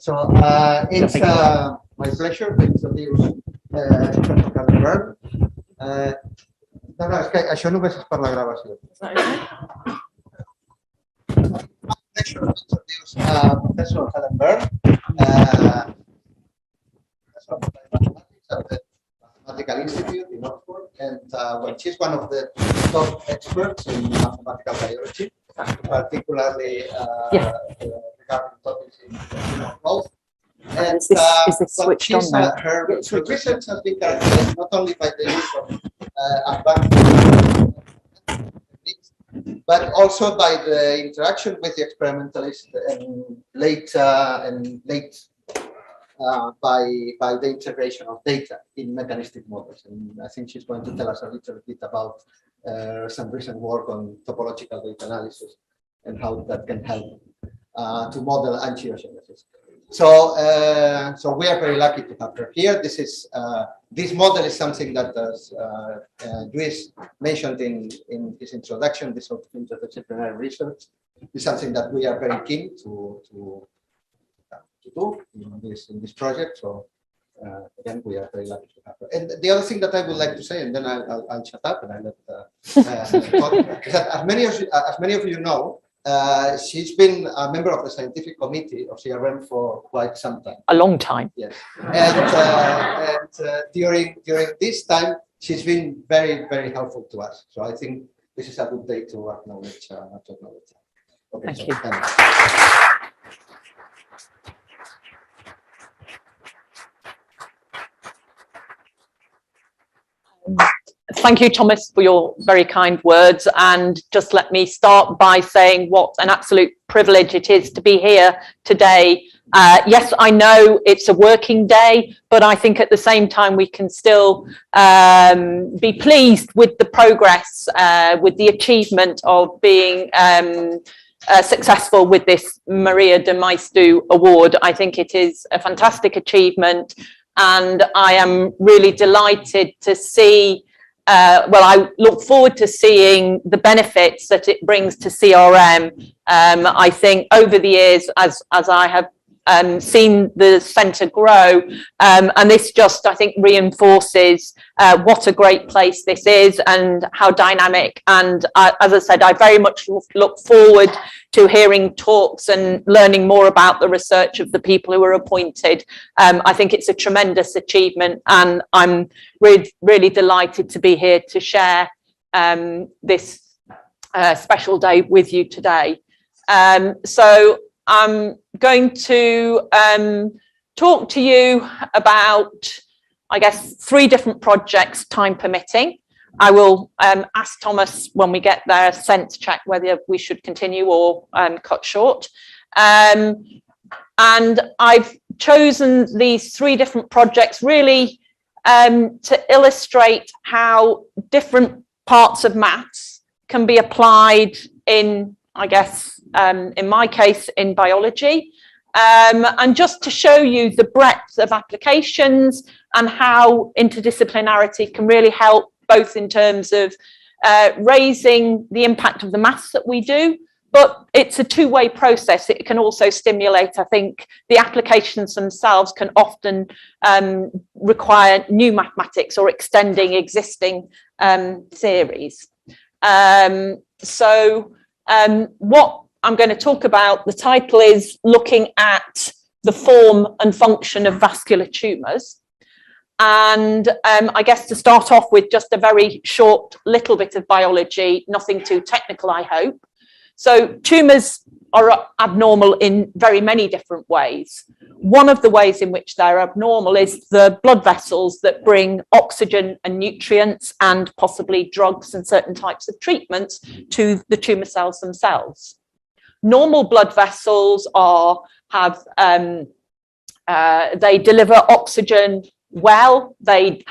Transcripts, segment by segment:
So it's my pleasure to introduce Helen Byrne. No, és que això només és per la gravació. My pleasure to introduce Professor Helen Byrne, Professor of Mathematics at the Mathematical Institute in Oxford, and she's one of the top experts in mathematical biology, particularly regarding topics in growth. And is this switched on now? Her research has been characterized not only by the use of advanced techniques, but also by the interaction with the experimentalist and late by the integration of data in mechanistic models. And I think she's going to tell us a little bit about some recent work on topological data analysis and how that can help to model angiogenesis. So we are very lucky to have her here. This model is something that Luis mentioned in his introduction. This sort of interdisciplinary research is something that we are very keen to do in this project. So again, we are very lucky to have her. And the other thing that I would like to say, and then I'll shut up and I let talk, is that as many of you know, she's been a member of the scientific committee of CRM for quite some time. A long time. Yes. And during this time, she's been very, very helpful to us. So I think this is a good day to acknowledge her. Okay, Thank you. Thank you, Thomas, for your very kind words. And just let me start by saying what an absolute privilege it is to be here today. Yes, I know it's a working day, but I think at the same time we can still be pleased with the progress, with the achievement of being successful with this María de Maeztu award. I think it is a fantastic achievement, and I am really delighted to see I look forward to seeing the benefits that it brings to CRM. I think over the years, as I have seen the centre grow, and this just, I think, reinforces what a great place this is and how dynamic. And as I said, I very much look forward to hearing talks and learning more about the research of the people who are appointed. I think it's a tremendous achievement, and I'm really delighted to be here to share this special day with you today. So I'm going to talk to you about, I guess, 3 different projects, time permitting. I will ask Thomas when we get there, sense check whether we should continue or cut short. And I've chosen these 3 different projects really to illustrate how different parts of maths can be applied in, I guess, in my case, in biology, and just to show you the breadth of applications and how interdisciplinarity can really help, both in terms of raising the impact of the maths that we do, but it's a two-way process. It can also stimulate, I think, the applications themselves can often require new mathematics or extending existing theories. What I'm going to talk about, the title is Looking at the Form and Function of Vascular Tumours. And I guess to start off with just a very short little bit of biology, nothing too technical, I hope. So tumours are abnormal in very many different ways. One of the ways in which they're abnormal is the blood vessels that bring oxygen and nutrients and possibly drugs and certain types of treatments to the tumour cells themselves. Normal blood vessels they deliver oxygen well, they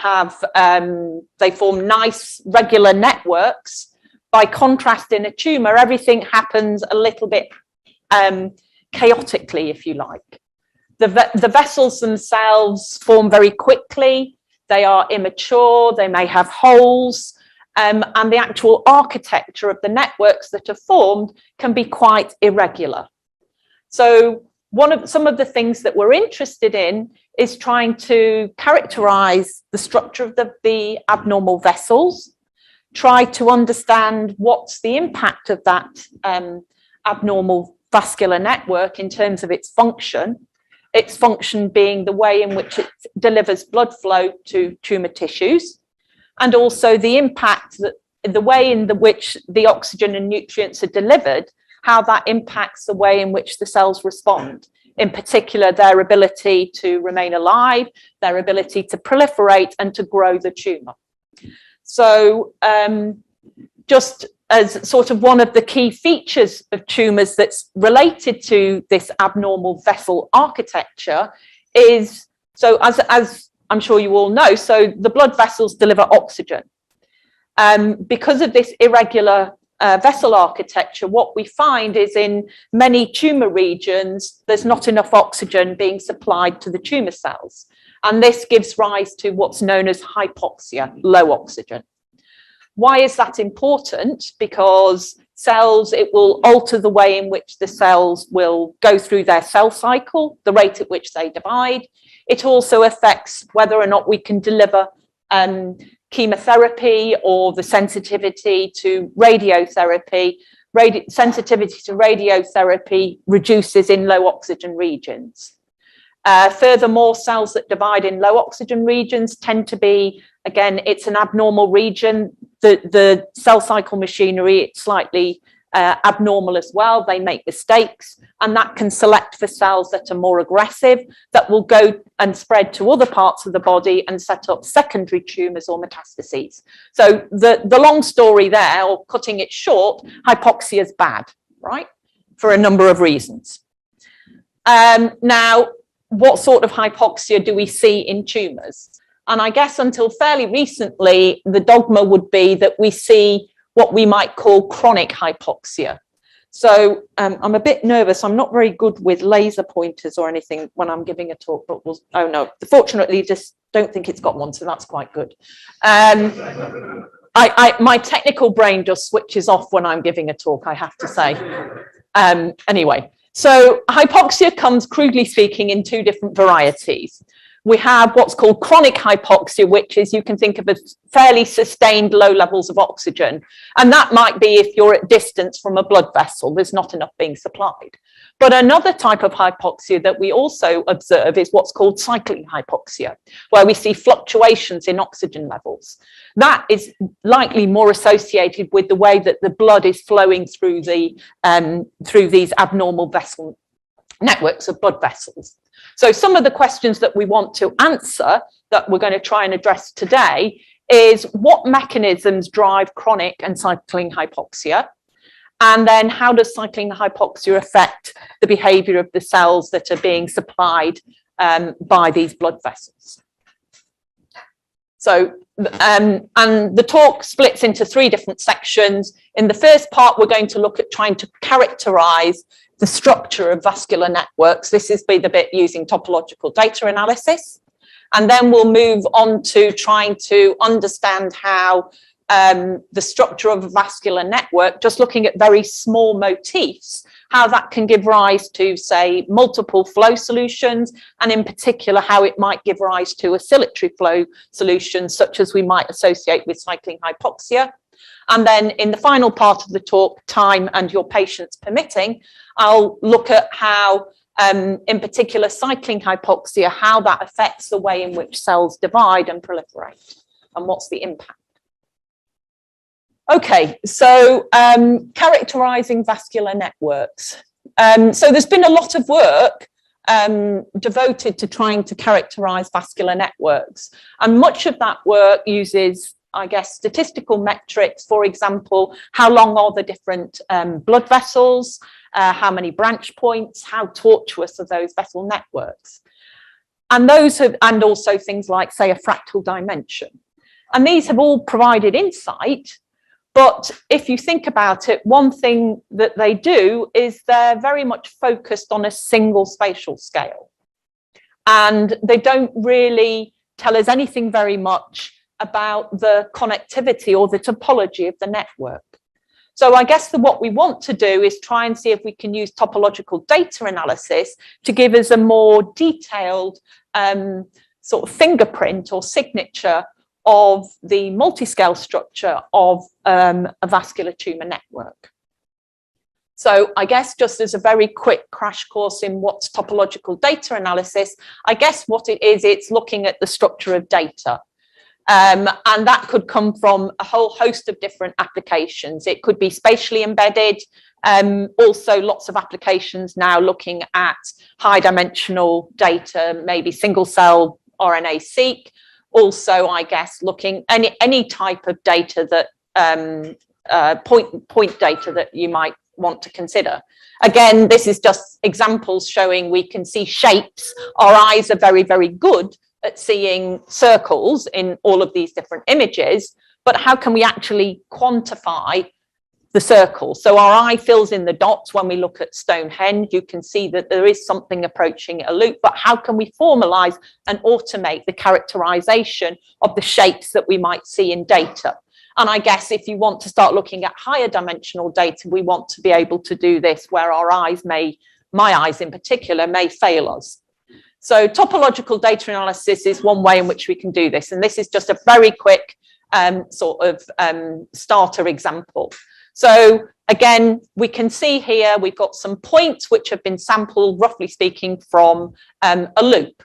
form nice regular networks. By contrast, in a tumour, everything happens a little bit chaotically, if you like. The vessels themselves form very quickly, they are immature, they may have holes, and the actual architecture of the networks that are formed can be quite irregular. So some of the things that we're interested in is trying to characterize the structure of the abnormal vessels, try to understand what's the impact of that abnormal vascular network in terms of its function being the way in which it delivers blood flow to tumor tissues, and also the impact that the way in which the oxygen and nutrients are delivered, how that impacts the way in which the cells respond, in particular their ability to remain alive, their ability to proliferate and to grow the tumor. So just as sort of one of the key features of tumors that's related to this abnormal vessel architecture is, so as I'm sure you all know, so the blood vessels deliver oxygen. Because of this irregular vessel architecture, what we find is in many tumor regions, there's not enough oxygen being supplied to the tumor cells. And this gives rise to what's known as hypoxia, low oxygen. Why is that important? Because cells, it will alter the way in which the cells will go through their cell cycle, the rate at which they divide. It also affects whether or not we can deliver chemotherapy or the sensitivity to radiotherapy. Sensitivity to radiotherapy reduces in low oxygen regions. Furthermore, cells that divide in low oxygen regions tend to be, again, it's an abnormal region. The cell cycle machinery, it's slightly abnormal as well. They make mistakes, and that can select for cells that are more aggressive, that will go and spread to other parts of the body and set up secondary tumors or metastases. So the long story there, or cutting it short, hypoxia is bad, right? For a number of reasons. Now, what sort of hypoxia do we see in tumors? And I guess until fairly recently, the dogma would be that we see what we might call chronic hypoxia. So I'm a bit nervous. I'm not very good with laser pointers or anything when I'm giving a talk, but oh no, fortunately, just don't think it's got one, so that's quite good. My technical brain just switches off when I'm giving a talk, I have to say. Anyway, so hypoxia comes, crudely speaking, in two different varieties. We have what's called chronic hypoxia, which is, you can think of as fairly sustained low levels of oxygen. And that might be if you're at distance from a blood vessel, there's not enough being supplied. But another type of hypoxia that we also observe is what's called cycling hypoxia, where we see fluctuations in oxygen levels. That is likely more associated with the way that the blood is flowing through through these abnormal vessel networks of blood vessels. So some of the questions that we want to answer, that we're going to try and address today, is what mechanisms drive chronic and cycling hypoxia? And then how does cycling hypoxia affect the behavior of the cells that are being supplied by these blood vessels? So, and the talk splits into three different sections. In the first part, we're going to look at trying to characterize the structure of vascular networks. This is the bit using topological data analysis. And then we'll move on to trying to understand how the structure of a vascular network, just looking at very small motifs, how that can give rise to, say, multiple flow solutions, and in particular, how it might give rise to oscillatory flow solutions, such as we might associate with cycling hypoxia. And then in the final part of the talk, time and your patience permitting, I'll look at how, in particular, cycling hypoxia, how that affects the way in which cells divide and proliferate, and what's the impact. Okay, so characterizing vascular networks. So there's been a lot of work devoted to trying to characterize vascular networks, and much of that work uses, I guess, statistical metrics. For example, how long are the different blood vessels, how many branch points, how tortuous are those vessel networks, and those have, and also things like, say, a fractal dimension. And these have all provided insight. But if you think about it, one thing that they do is they're very much focused on a single spatial scale. And they don't really tell us anything very much about the connectivity or the topology of the network. So I guess what we want to do is try and see if we can use topological data analysis to give us a more detailed sort of fingerprint or signature of the multi-scale structure of a vascular tumour network. So I guess just as a very quick crash course in what's topological data analysis, I guess what it is, it's looking at the structure of data. And that could come from a whole host of different applications. It could be spatially embedded, also lots of applications now looking at high dimensional data, maybe single cell RNA-seq. Also, I guess, looking any type of data that point data that you might want to consider. Again, this is just examples showing we can see shapes. Our eyes are very, very good at seeing circles in all of these different images, but how can we actually quantify the circle? So our eye fills in the dots. When we look at Stonehenge, you can see that there is something approaching a loop, but how can we formalize and automate the characterization of the shapes that we might see in data? And I guess if you want to start looking at higher dimensional data, we want to be able to do this where our eyes my eyes in particular, may fail us. So topological data analysis is one way in which we can do this. And this is just a very quick sort of starter example. So again, we can see here, we've got some points which have been sampled, roughly speaking, from a loop.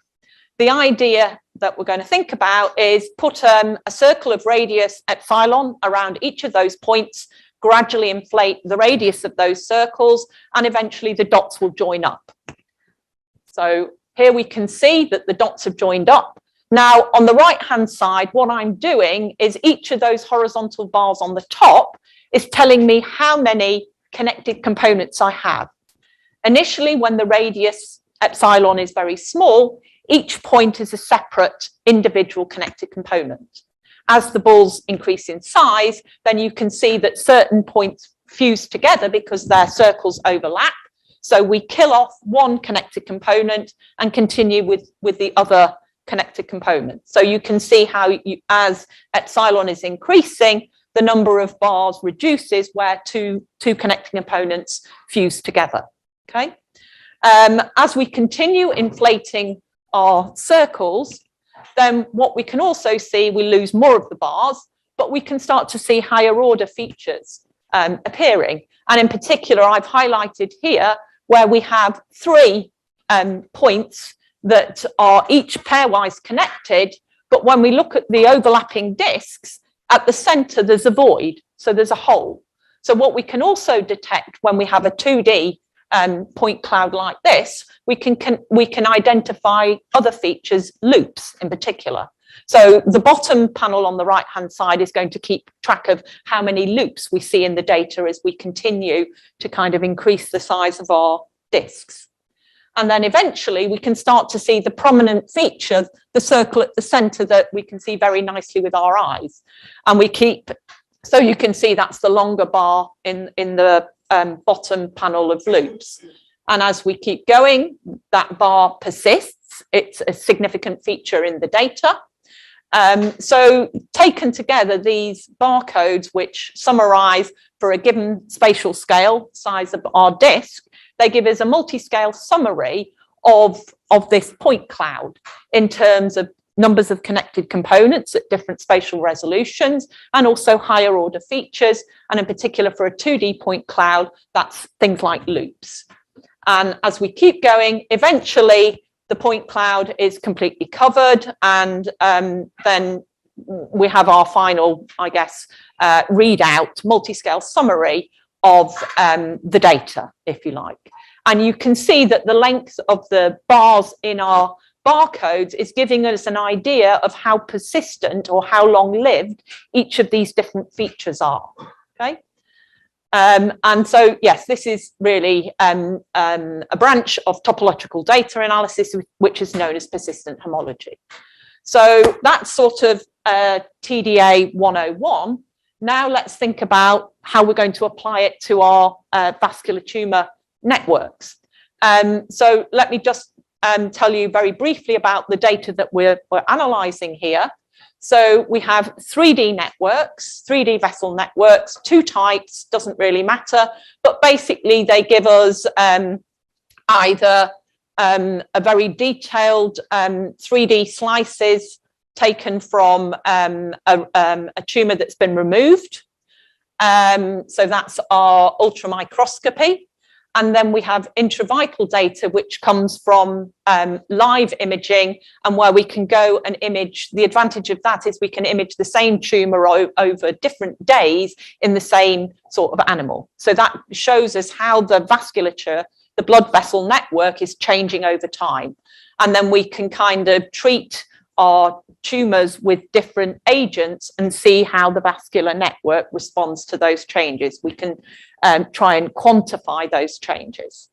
The idea that we're going to think about is put a circle of radius epsilon around each of those points, gradually inflate the radius of those circles, and eventually the dots will join up. So here we can see that the dots have joined up. Now, on the right-hand side, what I'm doing is each of those horizontal bars on the top is telling me how many connected components I have. Initially, when the radius epsilon is very small, each point is a separate individual connected component. As the balls increase in size, then you can see that certain points fuse together because their circles overlap. So we kill off one connected component and continue with the other connected component. So you can see how as epsilon is increasing, the number of bars reduces where two connecting components fuse together. Okay. As we continue inflating our circles, then what we can also see, we lose more of the bars, but we can start to see higher order features appearing. And in particular, I've highlighted here where we have three points that are each pairwise connected, but when we look at the overlapping discs, at the center there's a void, so there's a hole. So what we can also detect when we have a 2D point cloud like this, we can identify other features, loops in particular. So the bottom panel on the right hand side is going to keep track of how many loops we see in the data as we continue to kind of increase the size of our disks. And then eventually we can start to see the prominent feature, the circle at the center that we can see very nicely with our eyes. And we keep, so you can see that's the longer bar in the bottom panel of loops. And as we keep going, that bar persists. It's a significant feature in the data. So taken together, these barcodes, which summarize for a given spatial scale size of our disk, they give us a multi-scale summary of this point cloud in terms of numbers of connected components at different spatial resolutions and also higher order features. And in particular for a 2D point cloud, that's things like loops. And as we keep going, eventually the point cloud is completely covered, and then we have our final, I guess, readout, multi-scale summary of the data, if you like. And you can see that the length of the bars in our barcodes is giving us an idea of how persistent or how long-lived each of these different features are. Okay. And so, yes, this is really a branch of topological data analysis, which is known as persistent homology. So that's sort of TDA 101. Now let's think about how we're going to apply it to our vascular tumour networks. So let me just tell you very briefly about the data that we're analysing here. So we have 3D networks, 3D vessel networks, two types, doesn't really matter, but basically they give us either a very detailed 3D slices taken from a tumour that's been removed. So that's our ultramicroscopy. And then we have intravital data, which comes from live imaging, and where we can go and image. The advantage of that is we can image the same tumour over different days in the same sort of animal. So that shows us how the vasculature, the blood vessel network, is changing over time. And then we can kind of treat our tumours with different agents and see how the vascular network responds to those changes. We can try and quantify those changes.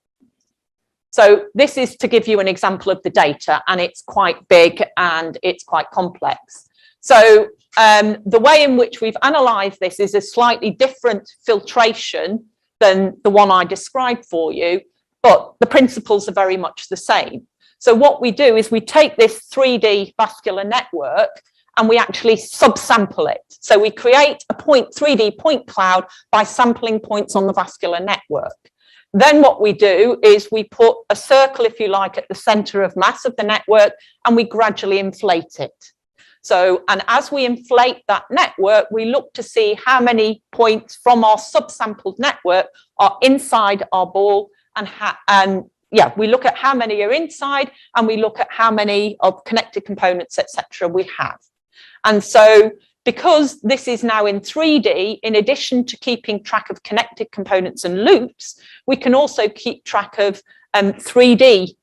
So this is to give you an example of the data, and it's quite big and it's quite complex. So the way in which we've analysed this is a slightly different filtration than the one I described for you, but the principles are very much the same. So what we do is we take this 3D vascular network and we actually subsample it. So we create a 3D point cloud by sampling points on the vascular network. Then what we do is we put a circle, if you like, at the center of mass of the network, and we gradually inflate it. So, and as we inflate that network, we look to see how many points from our subsampled network are inside our ball, and we look at how many are inside, and we look at how many of connected components, etc., we have. And so because this is now in 3D, in addition to keeping track of connected components and loops, we can also keep track of 3D,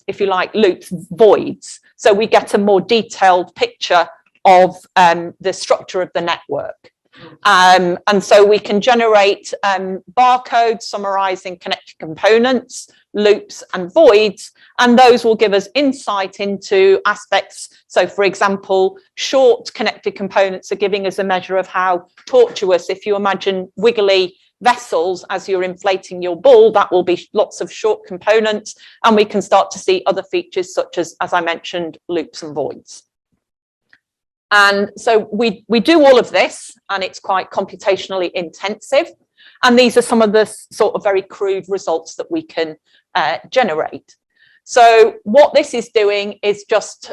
if you like, loops, voids. So we get a more detailed picture of the structure of the network. And so we can generate barcodes summarizing connected components, loops and voids, and those will give us insight into aspects. So for example, short connected components are giving us a measure of how tortuous, if you imagine wiggly vessels as you're inflating your ball, that will be lots of short components, and we can start to see other features such as I mentioned, loops and voids. And so we do all of this, and it's quite computationally intensive. And these are some of the sort of very crude results that we can generate. So what this is doing is just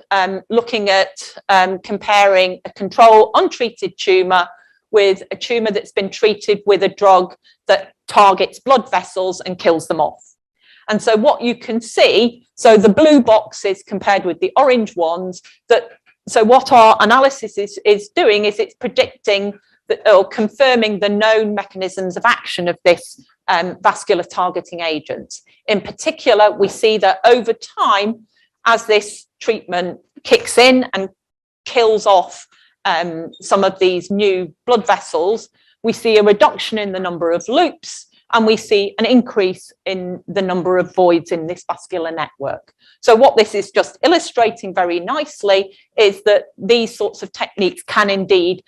looking at comparing a control untreated tumour with a tumour that's been treated with a drug that targets blood vessels and kills them off. And so what you can see, so the blue boxes compared with the orange ones, so what our analysis is doing is it's predicting or confirming the known mechanisms of action of this vascular targeting agent. In particular, we see that over time, as this treatment kicks in and kills off some of these new blood vessels, we see a reduction in the number of loops, and we see an increase in the number of voids in this vascular network. So what this is just illustrating very nicely is that these sorts of techniques can indeed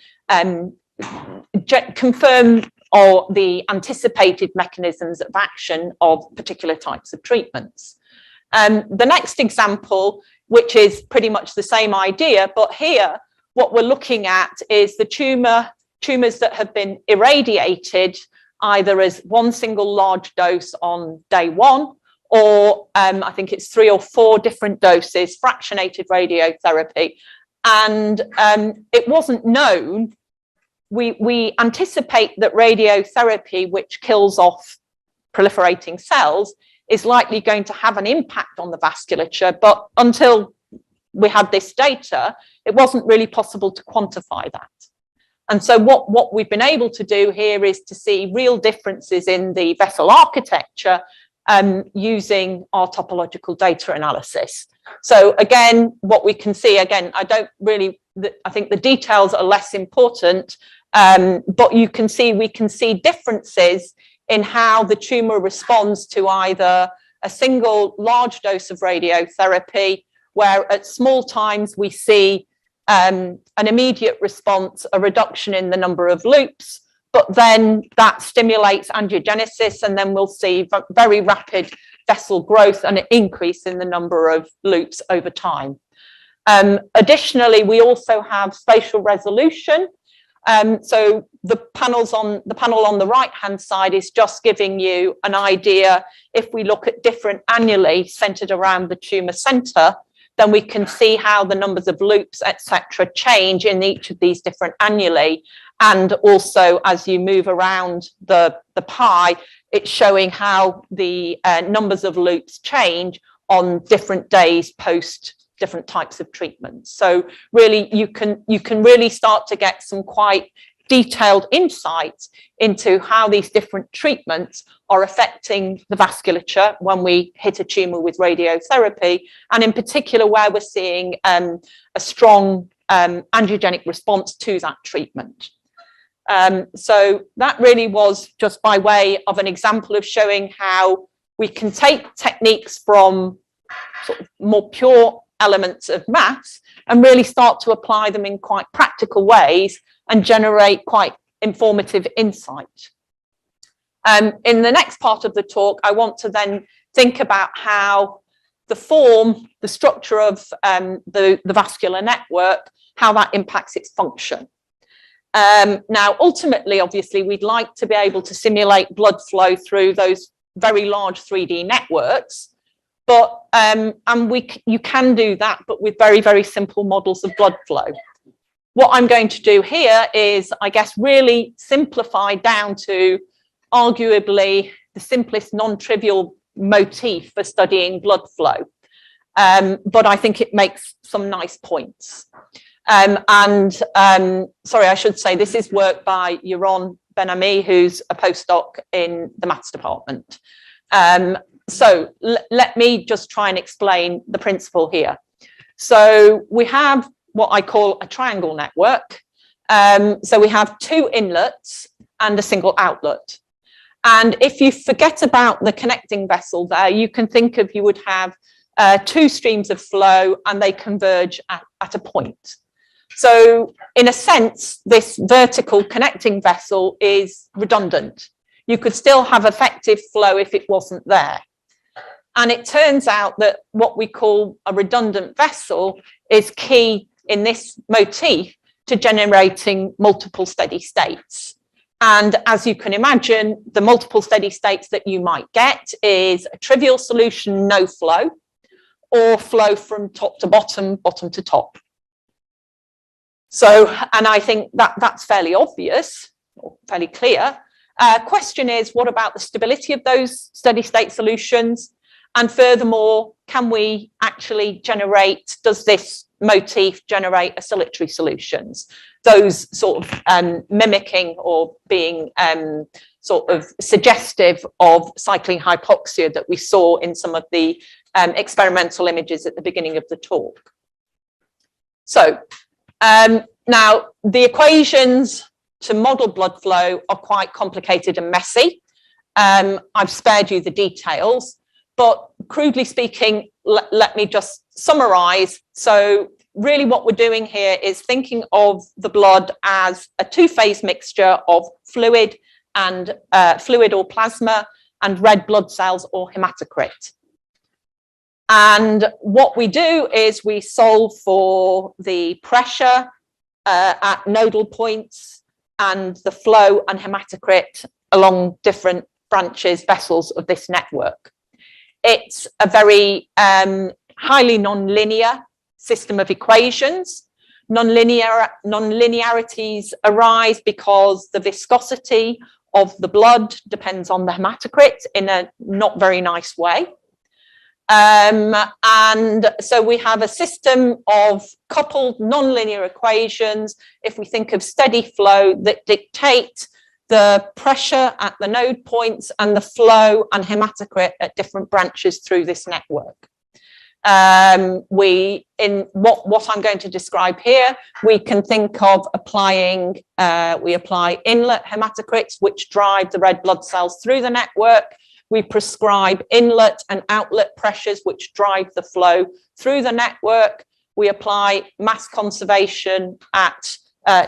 confirm the anticipated mechanisms of action of particular types of treatments. The next example, which is pretty much the same idea, but here what we're looking at is the tumours that have been irradiated either as one single large dose on day one, or I think it's 3 or 4 different doses, fractionated radiotherapy. And it wasn't known. We anticipate that radiotherapy, which kills off proliferating cells, is likely going to have an impact on the vasculature, but until we had this data, it wasn't really possible to quantify that. And so what we've been able to do here is to see real differences in the vessel architecture using our topological data analysis. So again, what we can see, again, I think the details are less important, but we can see differences in how the tumour responds to either a single large dose of radiotherapy, where at small times we see an immediate response, a reduction in the number of loops, but then that stimulates angiogenesis, and then we'll see very rapid vessel growth and an increase in the number of loops over time. Additionally, we also have spatial resolution. So the panel on the right-hand side is just giving you an idea. If we look at different annuli centered around the tumor center, then we can see how the numbers of loops, etc., change in each of these different annuli. And also, as you move around the pie, it's showing how the numbers of loops change on different days post different types of treatments. So really, you can really start to get some quite detailed insights into how these different treatments are affecting the vasculature when we hit a tumor with radiotherapy, and in particular where we're seeing a strong angiogenic response to that treatment. So that really was just by way of an example of showing how we can take techniques from sort of more pure elements of maths and really start to apply them in quite practical ways and generate quite informative insight. In the next part of the talk, I want to then think about how the form, the structure of the vascular network, how that impacts its function. Now, ultimately, obviously, we'd like to be able to simulate blood flow through those very large 3D networks, but you can do that, but with very, very simple models of blood flow. What I'm going to do here is, I guess, really simplify down to arguably the simplest non-trivial motif for studying blood flow. But I think it makes some nice points. Sorry, I should say this is work by Yaron Ben-Ami, who's a postdoc in the maths department. So let me just try and explain the principle here. So we have what I call a triangle network. So we have two inlets and a single outlet. And if you forget about the connecting vessel there, you can think of, you would have two streams of flow and they converge at a point. So in a sense, this vertical connecting vessel is redundant. You could still have effective flow if it wasn't there. And it turns out that what we call a redundant vessel is key in this motif to generating multiple steady states. And as you can imagine, the multiple steady states that you might get is a trivial solution, no flow, or flow from top to bottom, bottom to top. So, and I think that that's fairly obvious, or fairly clear. Question is, what about the stability of those steady state solutions? And furthermore, can we actually generate, does this motif generate oscillatory solutions? Those sort of mimicking or being sort of suggestive of cycling hypoxia that we saw in some of the experimental images at the beginning of the talk. So now the equations to model blood flow are quite complicated and messy. I've spared you the details, but crudely speaking, let me just summarize. So really what we're doing here is thinking of the blood as a two-phase mixture of fluid and fluid or plasma and red blood cells or hematocrit. And what we do is we solve for the pressure at nodal points and the flow and hematocrit along different branches, vessels of this network. It's a very highly nonlinear system of equations. Nonlinearities arise because the viscosity of the blood depends on the hematocrit in a not very nice way. And so we have a system of coupled nonlinear equations, if we think of steady flow, that dictate the pressure at the node points and the flow and hematocrit at different branches through this network. In what I'm going to describe here, we can think of applying, we apply inlet hematocrits, which drive the red blood cells through the network. We prescribe inlet and outlet pressures, which drive the flow through the network. We apply mass conservation at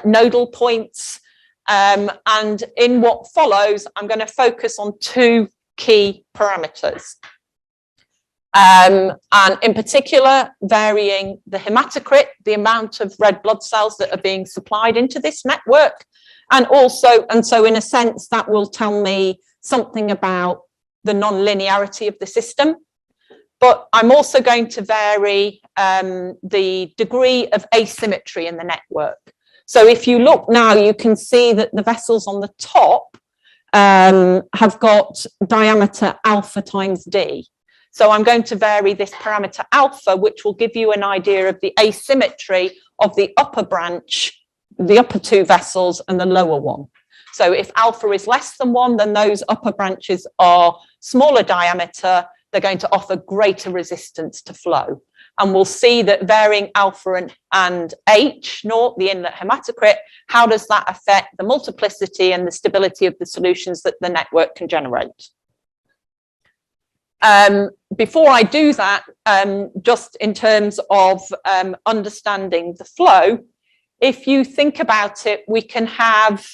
nodal points. And in what follows, I'm going to focus on two key parameters. And in particular, varying the hematocrit, the amount of red blood cells that are being supplied into this network. And so in a sense, that will tell me something about the non-linearity of the system. But I'm also going to vary the degree of asymmetry in the network. So if you look now, you can see that the vessels on the top have got diameter alpha times d. So I'm going to vary this parameter alpha, which will give you an idea of the asymmetry of the upper branch, the upper two vessels and the lower one. So if alpha is less than 1, then those upper branches are smaller diameter. They're going to offer greater resistance to flow. And we'll see that varying alpha and H naught, the inlet hematocrit, how does that affect the multiplicity and the stability of the solutions that the network can generate? Before I do that, just in terms of understanding the flow, if you think about it, we can have,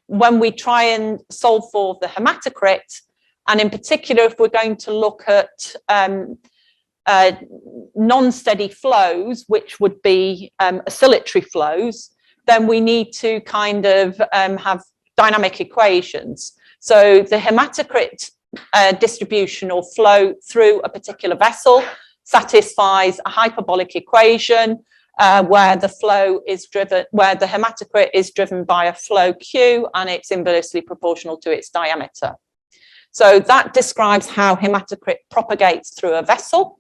when we try and solve for the hematocrit, and in particular, if we're going to look at non-steady flows, which would be oscillatory flows, then we need to kind of have dynamic equations. So the hematocrit distribution or flow through a particular vessel satisfies a hyperbolic equation where the flow is driven, where the hematocrit is driven by a flow Q and it's inversely proportional to its diameter. So that describes how hematocrit propagates through a vessel.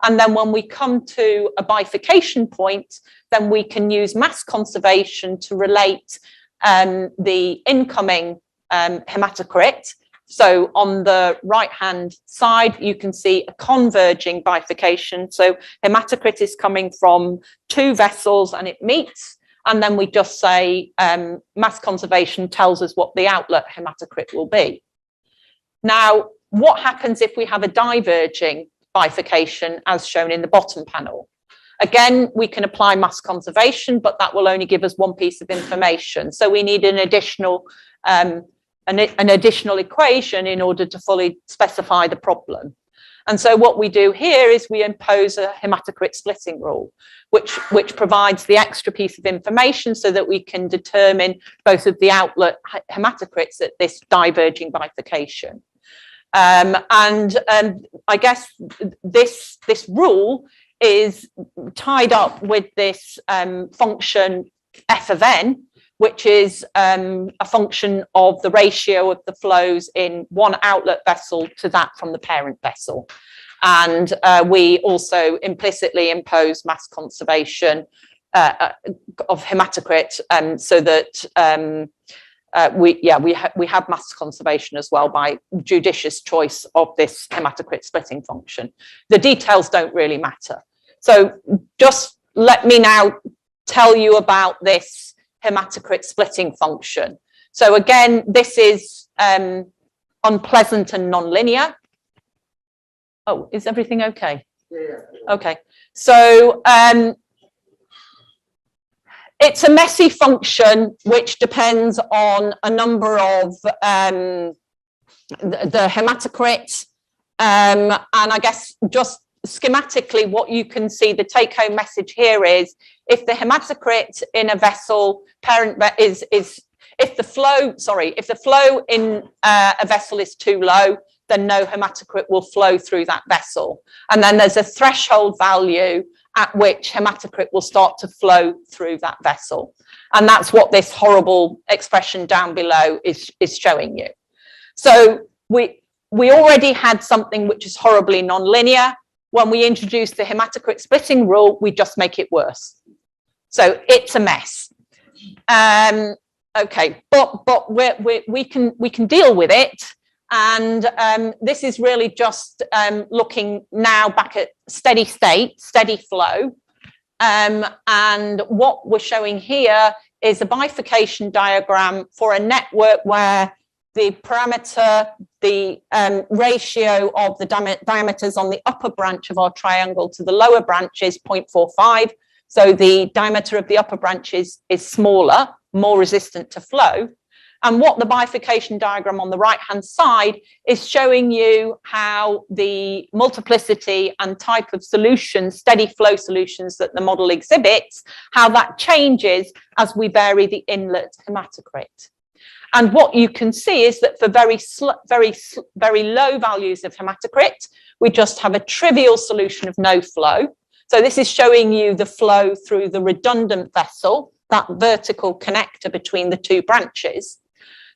And then when we come to a bifurcation point, then we can use mass conservation to relate the incoming hematocrit. So on the right-hand side, you can see a converging bifurcation. So hematocrit is coming from two vessels and it meets. And then we just say mass conservation tells us what the outlet hematocrit will be. Now, what happens if we have a diverging bifurcation as shown in the bottom panel? Again, we can apply mass conservation, but that will only give us one piece of information. So we need an additional equation in order to fully specify the problem. And so what we do here is we impose a hematocrit splitting rule, which provides the extra piece of information so that we can determine both of the outlet hematocrits at this diverging bifurcation. I guess this rule is tied up with this function f of n, which is a function of the ratio of the flows in one outlet vessel to that from the parent vessel. And we also implicitly impose mass conservation of hematocrit so that we have mass conservation as well by judicious choice of this hematocrit splitting function. The details don't really matter. So just let me now tell you about this hematocrit splitting function. So again, this is unpleasant and nonlinear. Oh, is everything okay? Yeah. Okay. So it's a messy function which depends on a number of the hematocrit. And I guess just schematically, what you can see, the take-home message here is if the hematocrit in a vessel parent is if the flow in a vessel is too low, then no hematocrit will flow through that vessel. And then there's a threshold value at which hematocrit will start to flow through that vessel. And that's what this horrible expression down below is showing you. So we already had something which is horribly nonlinear. When we introduce the hematocrit splitting rule, we just make it worse. So it's a mess. Okay, but we can deal with it. And this is really just looking now back at steady state, steady flow. And what we're showing here is a bifurcation diagram for a network where the parameter, the ratio of the diameters on the upper branch of our triangle to the lower branch is 0.45. So the diameter of the upper branch is smaller, more resistant to flow. And what the bifurcation diagram on the right-hand side is showing you how the multiplicity and type of solutions, steady flow solutions that the model exhibits, how that changes as we vary the inlet hematocrit. And what you can see is that for very low values of hematocrit, we just have a trivial solution of no flow. So this is showing you the flow through the redundant vessel, that vertical connector between the two branches.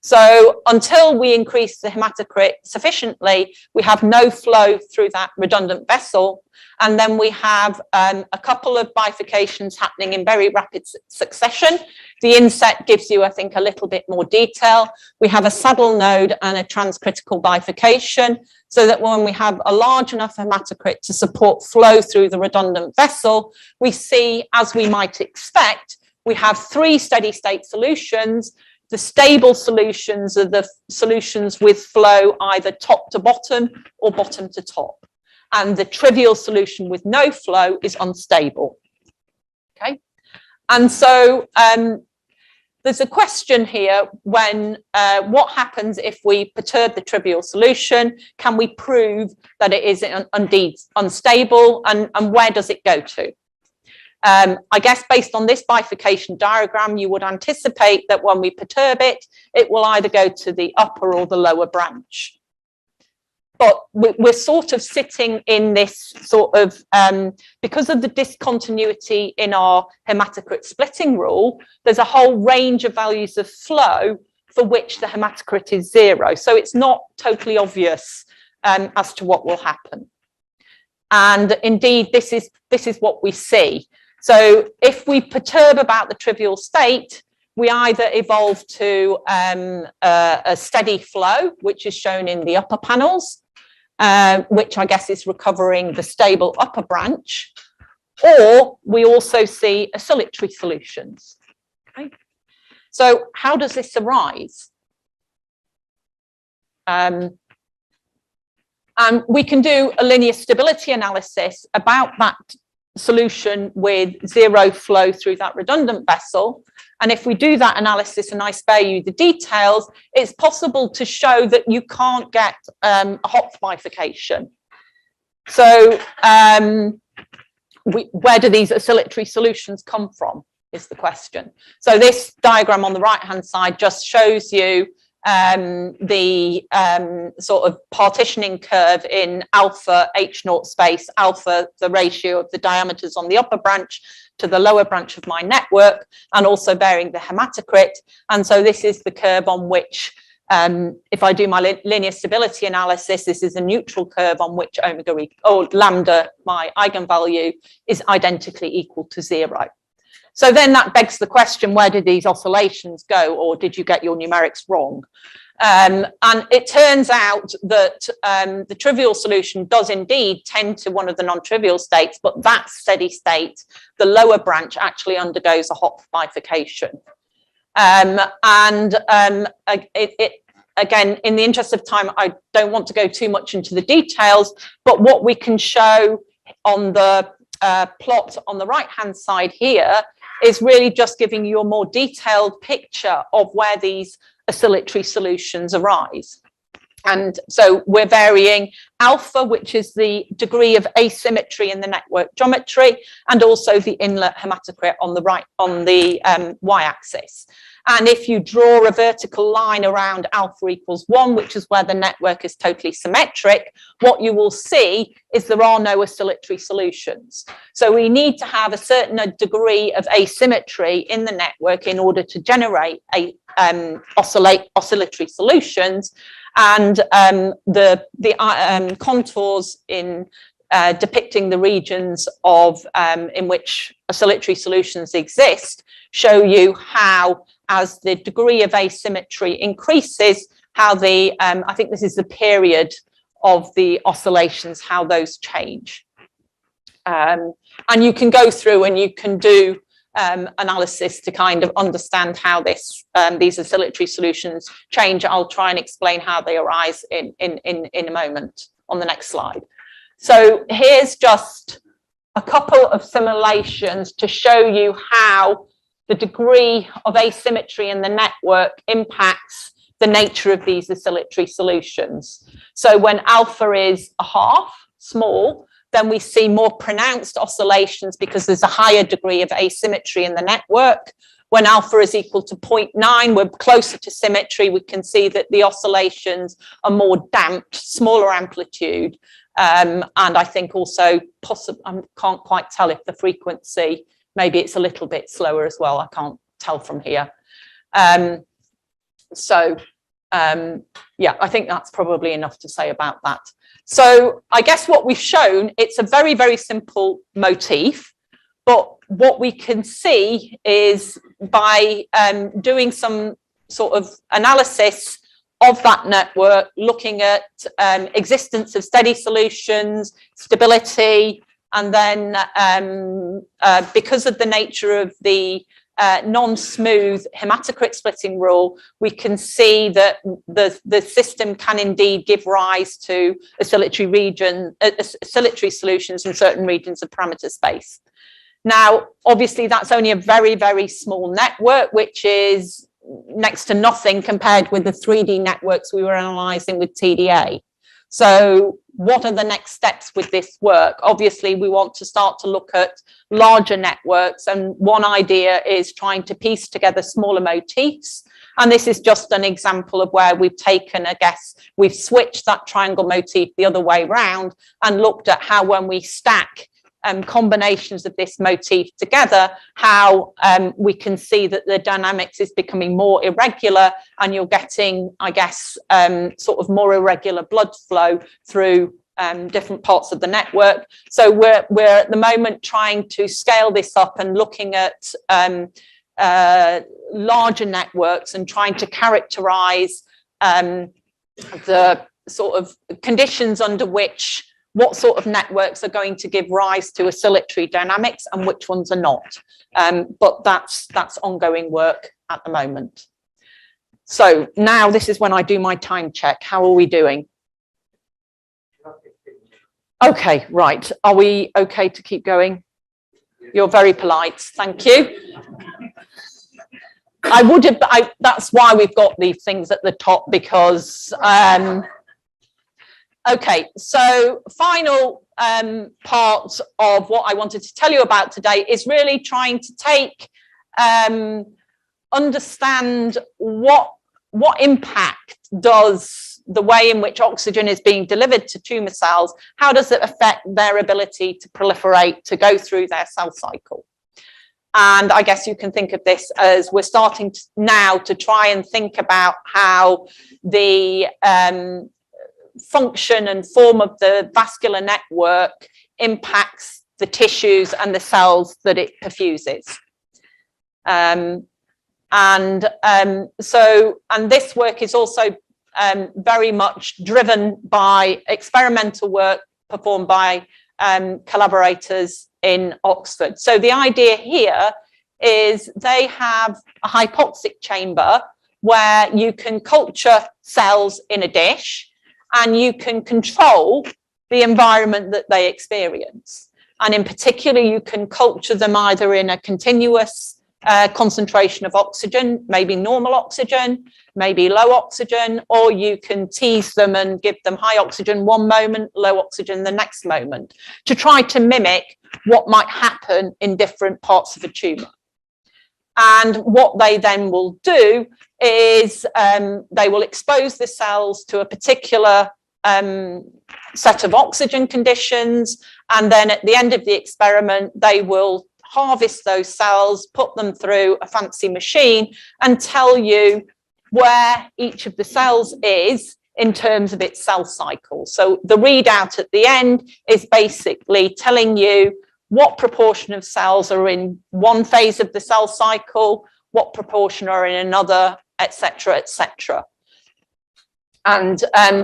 So until we increase the hematocrit sufficiently, we have no flow through that redundant vessel. And then we have a couple of bifurcations happening in very rapid succession. The inset gives you, I think, a little bit more detail. We have a saddle node and a transcritical bifurcation, so that when we have a large enough hematocrit to support flow through the redundant vessel, we see, as we might expect, we have three steady state solutions. The stable solutions are the solutions with flow either top to bottom or bottom to top. And the trivial solution with no flow is unstable. Okay. And so there's a question here when what happens if we perturb the trivial solution? Can we prove that it is indeed unstable, and where does it go to? I guess based on this bifurcation diagram, you would anticipate that when we perturb it, it will either go to the upper or the lower branch. But we're sort of sitting in this sort of, because of the discontinuity in our hematocrit splitting rule, there's a whole range of values of flow for which the hematocrit is 0. So it's not totally obvious as to what will happen. And indeed, this is what we see. So if we perturb about the trivial state, we either evolve to a steady flow, which is shown in the upper panels, which I guess is recovering the stable upper branch, or we also see oscillatory solutions. Okay. So how does this arise? And we can do a linear stability analysis about that solution with 0 flow through that redundant vessel. And if we do that analysis, and I spare you the details, it's possible to show that you can't get a Hopf bifurcation. So where do these oscillatory solutions come from is the question. So this diagram on the right-hand side just shows you the sort of partitioning curve in alpha H0 space, alpha the ratio of the diameters on the upper branch to the lower branch of my network, and also bearing the hematocrit. And so this is the curve on which, if I do my linear stability analysis, this is a neutral curve on which omega or lambda, my eigenvalue, is identically equal to 0. So then that begs the question, where did these oscillations go, or did you get your numerics wrong? And it turns out that the trivial solution does indeed tend to one of the non-trivial states, but that steady state, the lower branch, actually undergoes a Hopf bifurcation. Again, in the interest of time, I don't want to go too much into the details, but what we can show on the plot on the right-hand side here is really just giving you a more detailed picture of where these oscillatory solutions arise. And so we're varying alpha, which is the degree of asymmetry in the network geometry, and also the inlet hematocrit on the right, on the y-axis. And if you draw a vertical line around alpha equals 1, which is where the network is totally symmetric, what you will see is there are no oscillatory solutions. So we need to have a certain degree of asymmetry in the network in order to generate a oscillatory solutions. And the contours in depicting the regions of in which oscillatory solutions exist show you how, as the degree of asymmetry increases, how the I think this is the period of the oscillations, how those change. And you can go through and you can do analysis to kind of understand how this these oscillatory solutions change. I'll try and explain how they arise in a moment on the next slide. So here's just a couple of simulations to show you how the degree of asymmetry in the network impacts the nature of these oscillatory solutions. So when alpha is a half, small, then we see more pronounced oscillations because there's a higher degree of asymmetry in the network. When alpha is equal to 0.9, we're closer to symmetry. We can see that the oscillations are more damped, smaller amplitude. And I think also I can't quite tell if the frequency, maybe it's a little bit slower as well. I can't tell from here. Yeah, I think that's probably enough to say about that. So I guess what we've shown, it's a very, very simple motif, but what we can see is by doing some sort of analysis of that network, looking at existence of steady solutions, stability, and then because of the nature of the non-smooth hematocrit splitting rule, we can see that the system can indeed give rise to oscillatory solutions in certain regions of parameter space. Now, obviously, that's only a very, very small network, which is next to nothing compared with the 3D networks we were analysing with TDA. So what are the next steps with this work? Obviously, we want to start to look at larger networks, and one idea is trying to piece together smaller motifs. And this is just an example of where we've taken, I guess, we've switched that triangle motif the other way round and looked at how when we stack combinations of this motif together, how we can see that the dynamics is becoming more irregular, and you're getting, I guess, sort of more irregular blood flow through different parts of the network. So we're at the moment trying to scale this up and looking at larger networks and trying to characterize the sort of conditions under which what sort of networks are going to give rise to oscillatory dynamics and which ones are not. But that's ongoing work at the moment. So now this is when I do my time check. How are we doing? Okay, right. Are we okay to keep going? You're very polite. Thank you. I would have, that's why we've got these things at the top, because okay, so final part of what I wanted to tell you about today is really trying to take, understand what impact does the way in which oxygen is being delivered to tumour cells, how does it affect their ability to proliferate, to go through their cell cycle? And I guess you can think of this as we're starting to now to try and think about how the function and form of the vascular network impacts the tissues and the cells that it perfuses. And this work is also very much driven by experimental work performed by collaborators in Oxford. So the idea here is they have a hypoxic chamber where you can culture cells in a dish, and you can control the environment that they experience. And in particular, you can culture them either in a continuous concentration of oxygen, maybe normal oxygen, maybe low oxygen, or you can tease them and give them high oxygen one moment, low oxygen the next moment, to try to mimic what might happen in different parts of a tumour. And what they then will do is they will expose the cells to a particular set of oxygen conditions, and then at the end of the experiment they will harvest those cells, put them through a fancy machine and tell you where each of the cells is in terms of its cell cycle. So the readout at the end is basically telling you what proportion of cells are in one phase of the cell cycle, what proportion are in another, etc., etc. And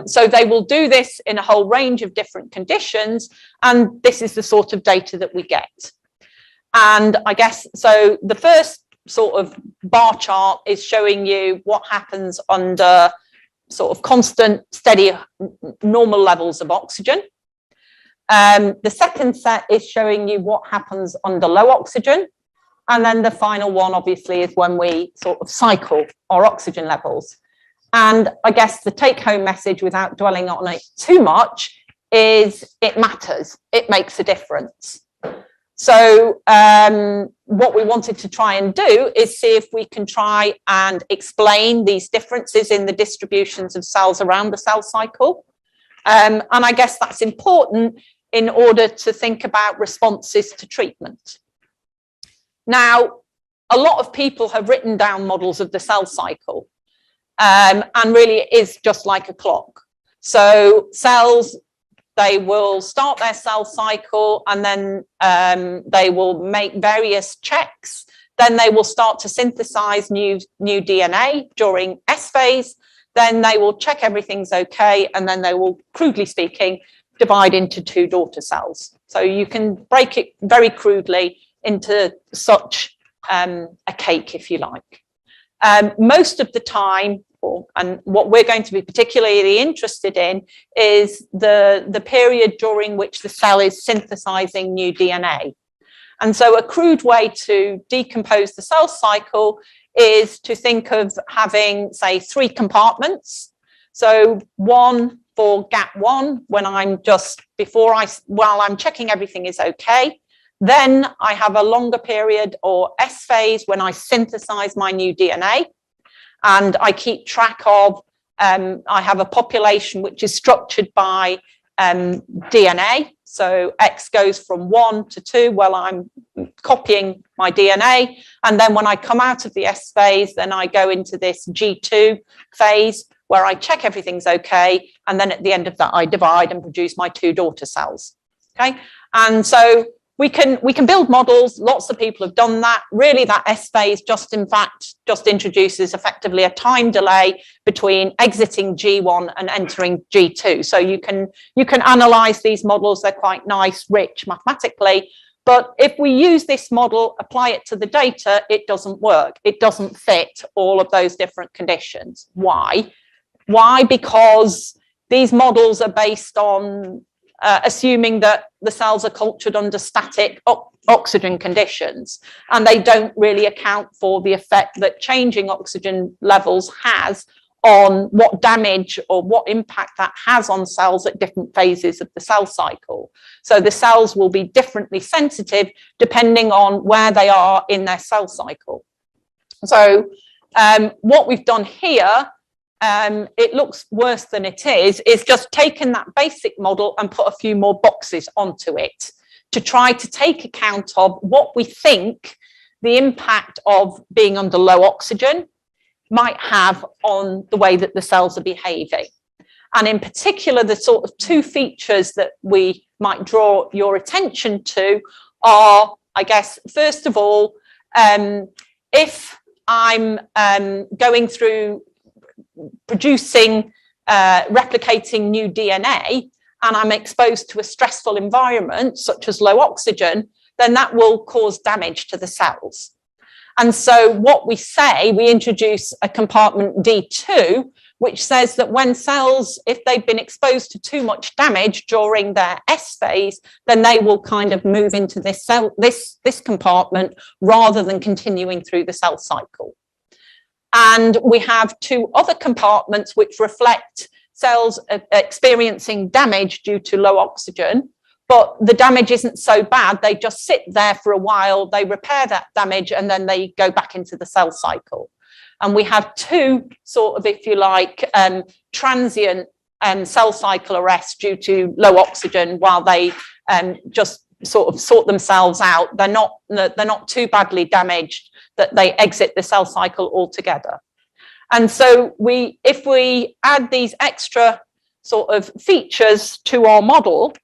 so they will do this in a whole range of different conditions, and this is the sort of data that we get. And I guess, so the first sort of bar chart is showing you what happens under sort of constant, steady, normal levels of oxygen. The second set is showing you what happens under low oxygen. And then the final one, obviously, is when we sort of cycle our oxygen levels. And I guess the take-home message, without dwelling on it too much, is it matters. It makes a difference. So what we wanted to try and do is see if we can try and explain these differences in the distributions of cells around the cell cycle. And I guess that's important in order to think about responses to treatment. Now, a lot of people have written down models of the cell cycle, and really it is just like a clock. So cells, they will start their cell cycle, and then they will make various checks. Then they will start to synthesize new DNA during S phase. Then they will check everything's okay, and then they will, crudely speaking, divide into two daughter cells. So you can break it very crudely into such a cake, if you like. Most of the time, and what we're going to be particularly interested in, is the period during which the cell is synthesizing new DNA. And so a crude way to decompose the cell cycle is to think of having, say, 3 compartments. So one for gap 1, when I'm just while I'm checking everything is okay. Then I have a longer period, or S phase, when I synthesize my new DNA. And I keep track of, I have a population which is structured by DNA. So X goes from 1 to 2 while I'm copying my DNA. And then when I come out of the S phase, then I go into this G2 phase where I check everything's okay. And then at the end of that, I divide and produce my 2 daughter cells. Okay. And so we can build models. Lots of people have done that. Really, that S phase just introduces effectively a time delay between exiting G1 and entering G2. So you can analyze these models. They're quite nice, rich mathematically. But if we use this model, apply it to the data, it doesn't work. It doesn't fit all of those different conditions. Why? Why? Because these models are based on assuming that the cells are cultured under static oxygen conditions, and they don't really account for the effect that changing oxygen levels has on what damage or what impact that has on cells at different phases of the cell cycle. So the cells will be differently sensitive depending on where they are in their cell cycle. So what we've done here, it looks worse than it is just taken that basic model and put a few more boxes onto it to try to take account of what we think the impact of being under low oxygen might have on the way that the cells are behaving. And in particular, the sort of 2 features that we might draw your attention to are, I guess, first of all, if I'm going through producing, replicating new DNA, and I'm exposed to a stressful environment, such as low oxygen, then that will cause damage to the cells. And so what we say, we introduce a compartment D2, which says that when cells, if they've been exposed to too much damage during their S phase, then they will kind of move into this compartment rather than continuing through the cell cycle. And we have 2 other compartments which reflect cells experiencing damage due to low oxygen, but the damage isn't so bad. They just sit there for a while, they repair that damage, and then they go back into the cell cycle. And we have 2 sort of, if you like, transient cell cycle arrests due to low oxygen while they just sort of sort themselves out. They're not too badly damaged that they exit the cell cycle altogether. And so if we add these extra sort of features to our model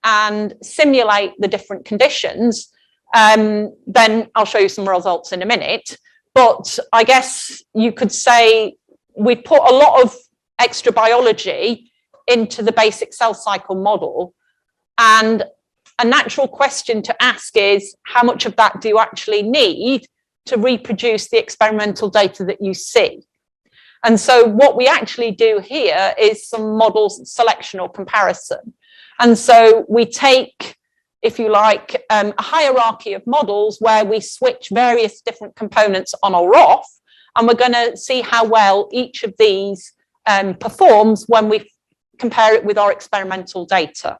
and simulate the different conditions, then I'll show you some results in a minute. But I guess you could say we put a lot of extra biology into the basic cell cycle model, and a natural question to ask is, how much of that do you actually need to reproduce the experimental data that you see? And so what we actually do here is some model selection or comparison. And so we take if you like, a hierarchy of models where we switch various different components on or off, and we're going to see how well each of these performs when we compare it with our experimental data.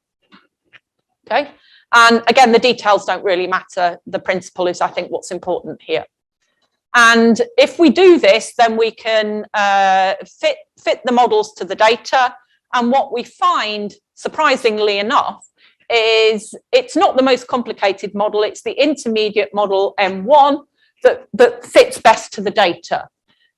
Okay, and again, the details don't really matter. The principle is, I think, what's important here. And if we do this, then we can fit the models to the data. And what we find, surprisingly enough, is it's not the most complicated model. It's the intermediate model M1 that fits best to the data.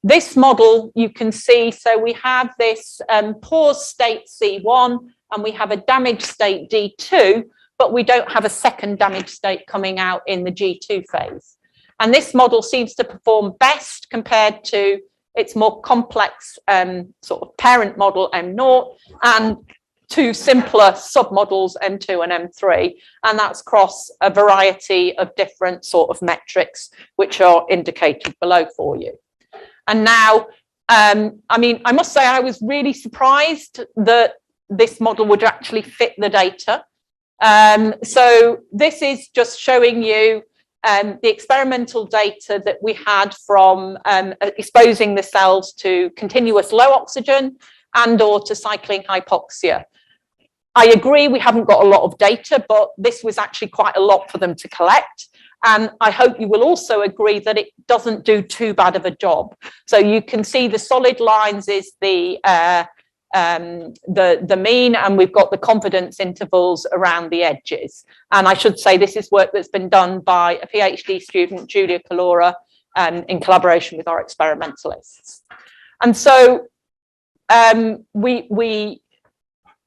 This model, you can see, so we have this pause state C1 and we have a damage state D2, but we don't have a second damage state coming out in the G2 phase. And this model seems to perform best compared to its more complex sort of parent model M0 and two simpler submodels M2 and M3, and that's across a variety of different sort of metrics which are indicated below for you. And now, I mean, I must say I was really surprised that this model would actually fit the data. So this is just showing you the experimental data that we had from exposing the cells to continuous low oxygen and or to cycling hypoxia. I agree we haven't got a lot of data, but this was actually quite a lot for them to collect. And I hope you will also agree that it doesn't do too bad of a job. So you can see the solid lines is the mean, and we've got the confidence intervals around the edges. And I should say this is work that's been done by a PhD student, Julia Calora, in collaboration with our experimentalists. And so we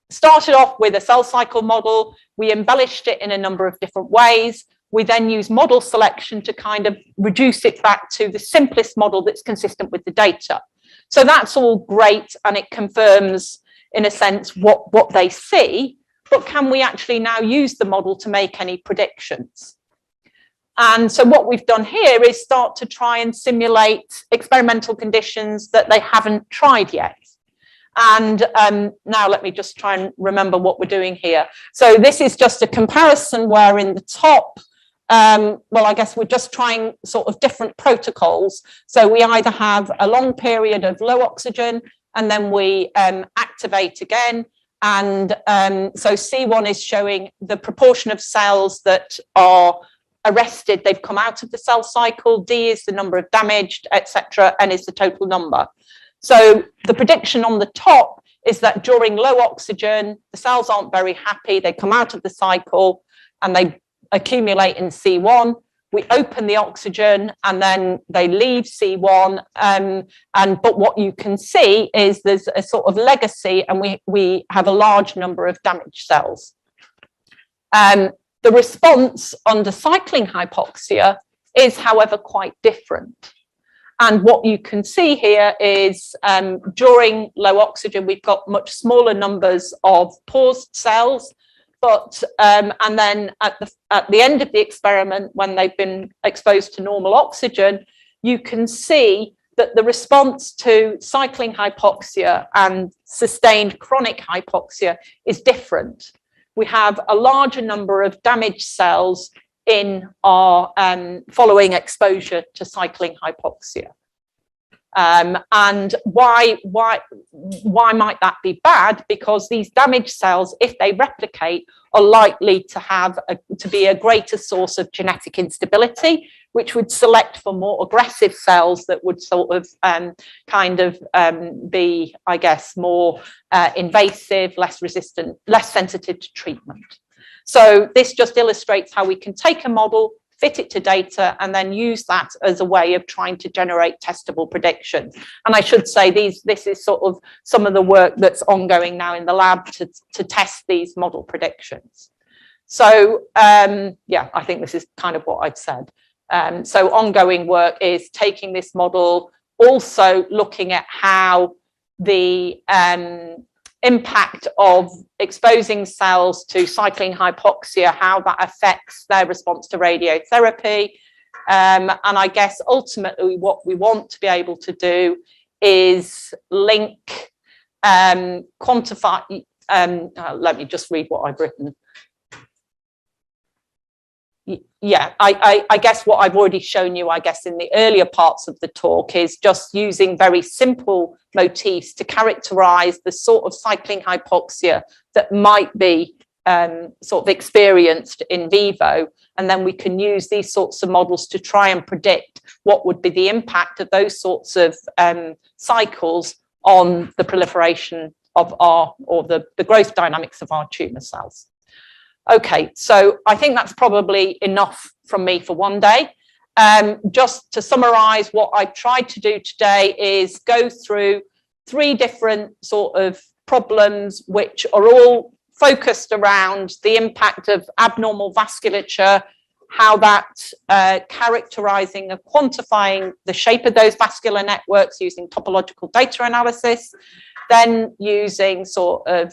started off with a cell cycle model. We embellished it in a number of different ways. We then use model selection to kind of reduce it back to the simplest model that's consistent with the data. So that's all great, and it confirms, in a sense, what they see, but can we actually now use the model to make any predictions? And so what we've done here is start to try and simulate experimental conditions that they haven't tried yet. And now let me just try and remember what we're doing here. So this is just a comparison where in the top, well, I guess we're just trying sort of different protocols. So we either have a long period of low oxygen and then we activate again. And so C1 is showing the proportion of cells that are arrested. They've come out of the cell cycle. D is the number of damaged, etc. N is the total number. So the prediction on the top is that during low oxygen, the cells aren't very happy. They come out of the cycle and they accumulate in C1. We open the oxygen and then they leave C1. But what you can see is there's a sort of legacy, and we have a large number of damaged cells. The response under cycling hypoxia is, however, quite different. And what you can see here is during low oxygen, we've got much smaller numbers of paused cells, but and then at the end of the experiment, when they've been exposed to normal oxygen, you can see that the response to cycling hypoxia and sustained chronic hypoxia is different. We have a larger number of damaged cells in our following exposure to cycling hypoxia. And why might that be bad? Because these damaged cells, if they replicate, are likely to be a greater source of genetic instability, which would select for more aggressive cells that would sort of be, I guess, more invasive, less resistant, less sensitive to treatment. So this just illustrates how we can take a model, fit it to data, and then use that as a way of trying to generate testable predictions. And I should say this is sort of some of the work that's ongoing now in the lab to test these model predictions. So yeah, I think this is kind of what I'd said. So ongoing work is taking this model, also looking at how the impact of exposing cells to cycling hypoxia, how that affects their response to radiotherapy. And I guess ultimately what we want to be able to do is link, quantify, let me just read what I've written. Yeah, I guess what I've already shown you, I guess, in the earlier parts of the talk is just using very simple motifs to characterize the sort of cycling hypoxia that might be sort of experienced in vivo. And then we can use these sorts of models to try and predict what would be the impact of those sorts of cycles on the proliferation of the growth dynamics of our tumor cells. Okay, so I think that's probably enough from me for one day. Just to summarize, what I've tried to do today is go through 3 different sort of problems which are all focused around the impact of abnormal vasculature, how that characterizing and quantifying the shape of those vascular networks using topological data analysis, then using sort of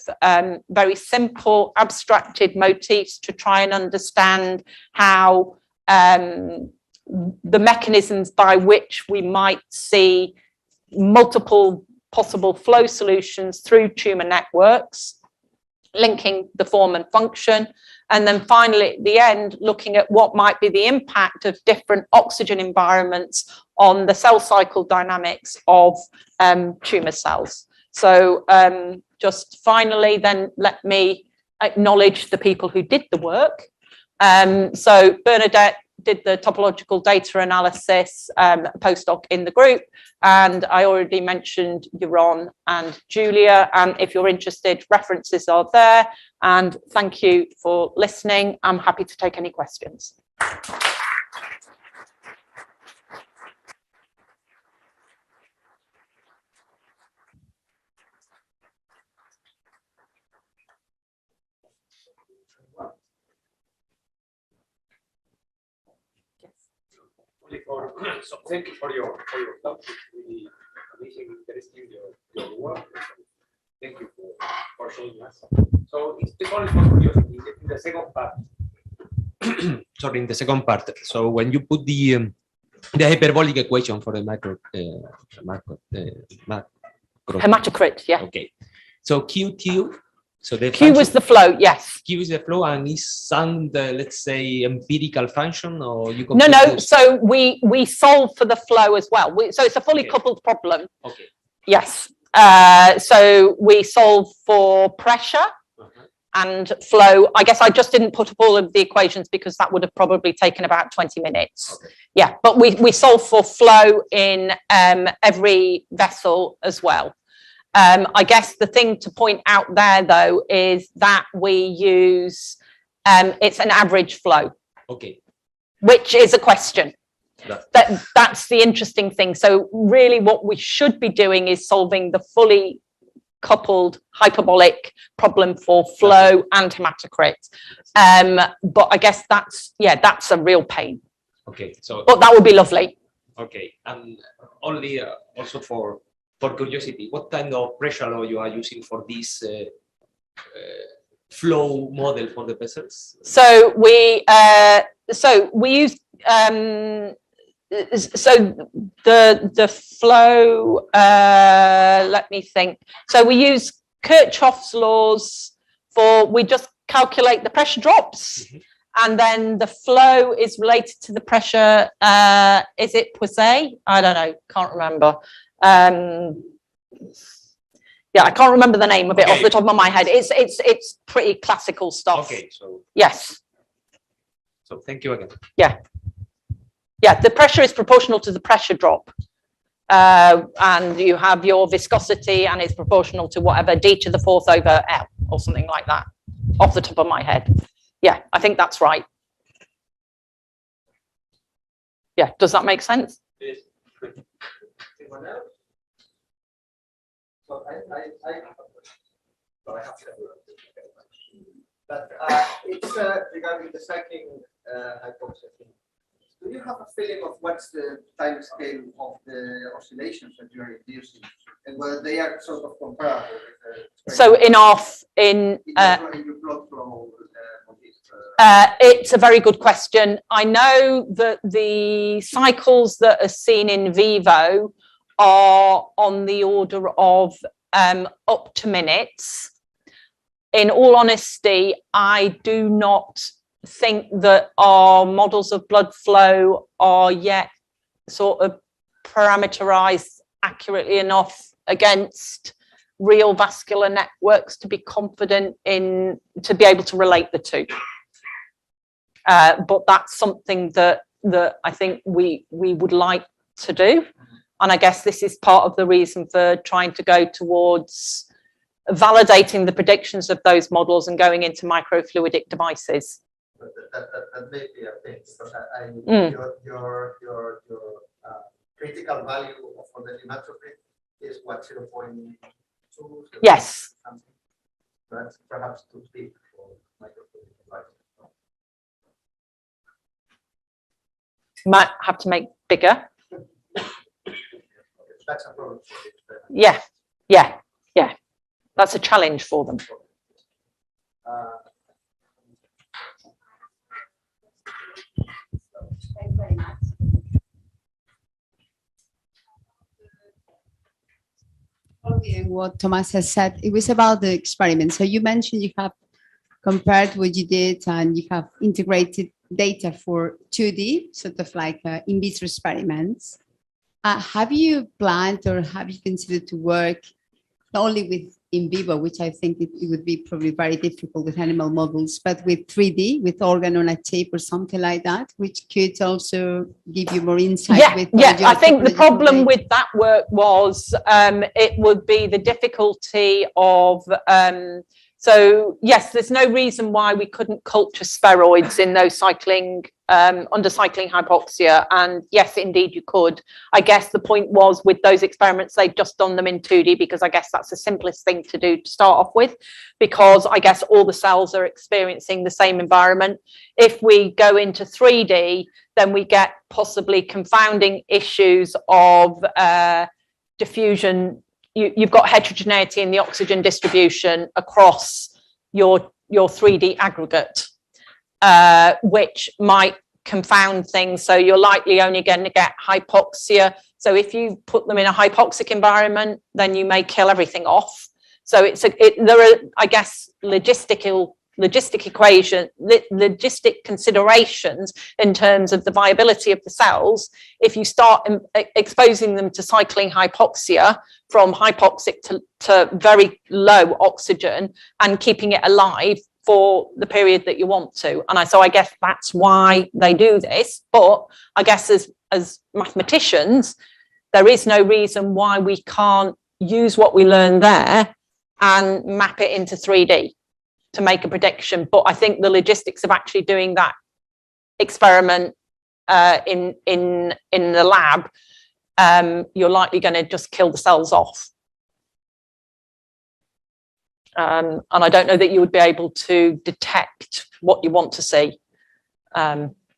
very simple abstracted motifs to try and understand how the mechanisms by which we might see multiple possible flow solutions through tumor networks, linking the form and function, and then finally at the end looking at what might be the impact of different oxygen environments on the cell cycle dynamics of tumor cells. So just finally then let me acknowledge the people who did the work. So Bernadette did the topological data analysis, postdoc in the group, and I already mentioned Yaron and Julia, and if you're interested, references are there, and thank you for listening. I'm happy to take any questions. So thank you for your talk. It's really amazing, interesting your work. Thank you for showing us. So it's only for curiosity. In the second part, sorry, in the second part. So when you put the hyperbolic equation for the Hematocrit, yeah. Okay. So Q2. So the Q was the flow, yes. Q is the flow, and is some, let's say, empirical function, or you? No. So we solve for the flow as well. So it's a fully coupled problem. Okay. Yes. So we solve for pressure and flow. I guess I just didn't put up all of the equations because that would have probably taken about 20 minutes. Okay. Yeah, but we solve for flow in every vessel as well. I guess the thing to point out there, though, is that we use, it's an average flow. Okay. Which is a question. That's the interesting thing. So really what we should be doing is solving the fully coupled hyperbolic problem for flow and hematocrit. But I guess that's a real pain. Okay. So. But that would be lovely. Okay. And only also for curiosity, what kind of pressure law you are using for this flow model for the vessels? So we use so the flow. Let me think. So we use Kirchhoff's laws we just calculate the pressure drops. And then the flow is related to the pressure. Is it Poisson? I don't know. Can't remember. Yeah, I can't remember the name of it off the top of my head. It's pretty classical stuff. Okay, so yes. So thank you again. Yeah, the pressure is proportional to the pressure drop, and you have your viscosity, and it's proportional to whatever d to the 4th over L or something like that, off the top of my head. Yeah, I think that's right. Yeah, does that make sense? Yes. Anyone else? So I have a question. So I have several. But it's regarding the cycling hypoxia. Do you have a feeling of what's the time scale of the oscillations that you're inducing, and whether they are sort of comparable with so in your blood flow motif? It's a very good question. I know that the cycles that are seen in vivo are on the order of up to minutes. In all honesty, I do not think that our models of blood flow are yet sort of parameterized accurately enough against real vascular networks to be confident in, to be able to relate the two. But that's something that I think we would like to do. And I guess this is part of the reason for trying to go towards validating the predictions of those models and going into microfluidic devices. That may be a thing, because your critical value for the hematocrit is what, 0.2? Yes. That's perhaps too big for microfluidic devices. Might have to make bigger. That's a problem. Yeah. That's a challenge for them. Thanks very much. What Thomas has said, it was about the experiment. So you mentioned you have compared what you did and you have integrated data for 2D, sort of like in vitro experiments. Have you planned or have you considered to work not only with in vivo, which I think it would be probably very difficult with animal models, but with 3D, with organ on a chip or something like that, which could also give you more insight. I think the problem with that work was it would be the difficulty of so yes, there's no reason why we couldn't culture spheroids in those cycling under cycling hypoxia, and yes, indeed you could. I guess the point was with those experiments, they've just done them in 2D because I guess that's the simplest thing to do to start off with, because I guess all the cells are experiencing the same environment. If we go into 3D, then we get possibly confounding issues of diffusion. You've got heterogeneity in the oxygen distribution across your 3D aggregate, which might confound things. So you're likely only going to get hypoxia. So if you put them in a hypoxic environment, then you may kill everything off. So there are, I guess, logistic considerations in terms of the viability of the cells. If you start exposing them to cycling hypoxia, from hypoxic to very low oxygen, and keeping it alive for the period that you want to. And so I guess that's why they do this. But I guess as mathematicians, there is no reason why we can't use what we learn there and map it into 3D to make a prediction. But I think the logistics of actually doing that experiment in the lab, you're likely going to just kill the cells off. And I don't know that you would be able to detect what you want to see,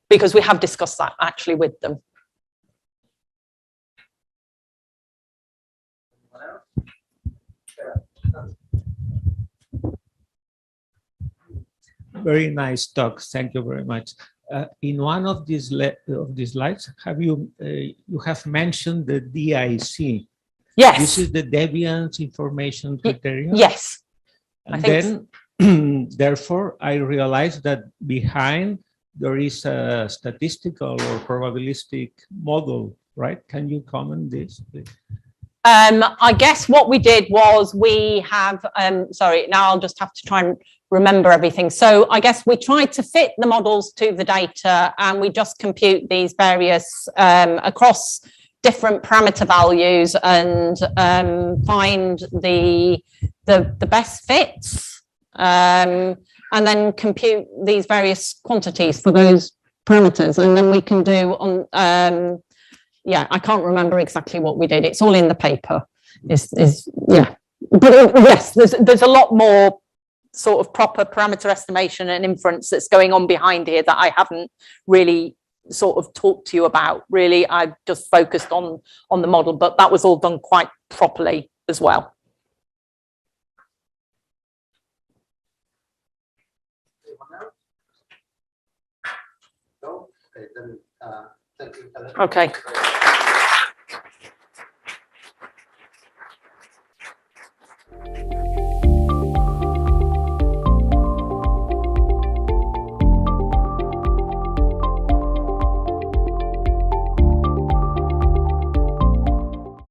because we have discussed that actually with them. Very nice talk. Thank you very much. In one of these slides, have you have mentioned the DIC? Yes. This is the deviance information criterion. Yes. And then, therefore, I realized that behind there is a statistical or probabilistic model, right? Can you comment this, please? I guess what we did was we have, sorry, now I'll just have to try and remember everything. So I guess we tried to fit the models to the data, and we just compute these various across different parameter values and find the best fits, and then compute these various quantities for those parameters, and then we can do on yeah, I can't remember exactly what we did. It's all in the paper. Yeah, but yes, there's a lot more sort of proper parameter estimation and inference that's going on behind here that I haven't really sort of talked to you about. Really, I've just focused on the model, but that was all done quite properly as well. No? Okay, then, thank you, Helen. Okay.